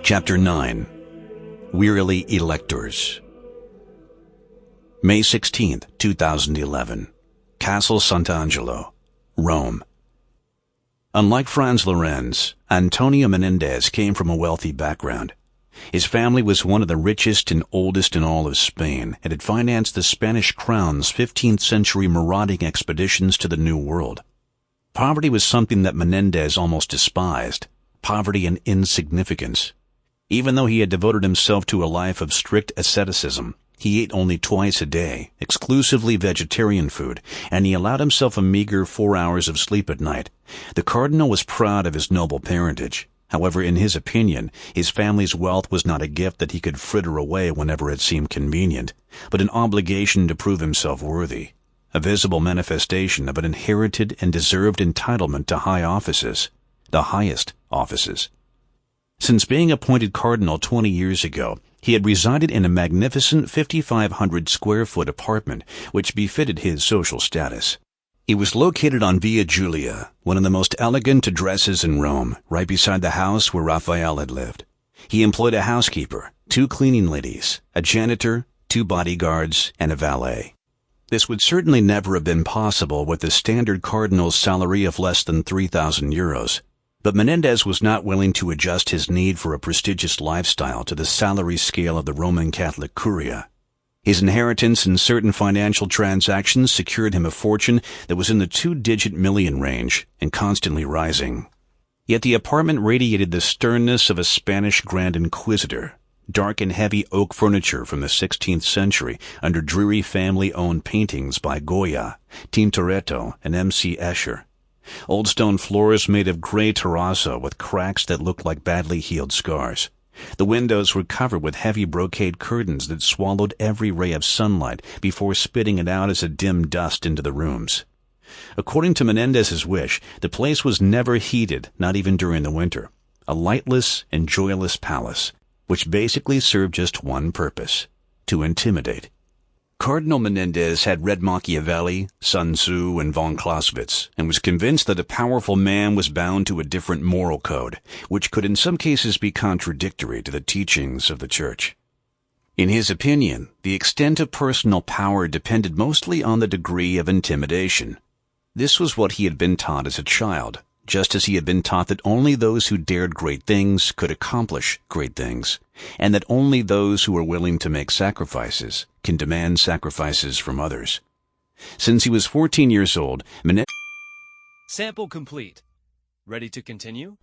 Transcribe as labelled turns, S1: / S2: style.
S1: Chapter 9. Wearily Electors. May 16, 2011. Castle Sant'Angelo, Rome. Unlike Franz Lorenz, Antonio Menendez came from a wealthy background. His family was one of the richest and oldest in all of Spain and had financed the Spanish crown's 15th century marauding expeditions to the New World. Poverty was something that Menendez almost despised, poverty and insignificance. Even though he had devoted himself to a life of strict asceticism, he ate only twice a day, exclusively vegetarian food, and he allowed himself a meager 4 hours of sleep at night. The cardinal was proud of his noble parentage. However, in his opinion, his family's wealth was not a gift that he could fritter away whenever it seemed convenient, but an obligation to prove himself worthy, a visible manifestation of an inherited and deserved entitlement to high offices, the highest offices. Since being appointed cardinal 20 years ago, he had resided in a magnificent 5,500-square-foot apartment which befitted his social status. It was located on Via Giulia, one of the most elegant addresses in Rome, right beside the house where Raphael had lived. He employed a housekeeper, 2 cleaning ladies, a janitor, 2 bodyguards, and a valet. This would certainly never have been possible with the standard cardinal's salary of less than 3,000 euros. But Menendez was not willing to adjust his need for a prestigious lifestyle to the salary scale of the Roman Catholic Curia. His inheritance and certain financial transactions secured him a fortune that was in the 2-digit million range and constantly rising. Yet the apartment radiated the sternness of a Spanish Grand Inquisitor, dark and heavy oak furniture from the 16th century under dreary family-owned paintings by Goya, Tintoretto, and M.C. Escher. Old stone floors made of gray terrazzo with cracks that looked like badly healed scars. The windows were covered with heavy brocade curtains that swallowed every ray of sunlight before spitting it out as a dim dust into the rooms. According to Menendez's wish, the place was never heated, not even during the winter. A lightless and joyless palace, which basically served just one purpose: to intimidate. Cardinal Menendez had read Machiavelli, Sun Tzu, and von Clausewitz, and was convinced that a powerful man was bound to a different moral code, which could in some cases be contradictory to the teachings of the Church. In his opinion, the extent of personal power depended mostly on the degree of intimidation. This was what he had been taught as a child, just as he had been taught that only those who dared great things could accomplish great things, and that only those who were willing to make sacrifices can demand sacrifices from others. Since he was 14 years old,
S2: Sample complete. Ready to continue?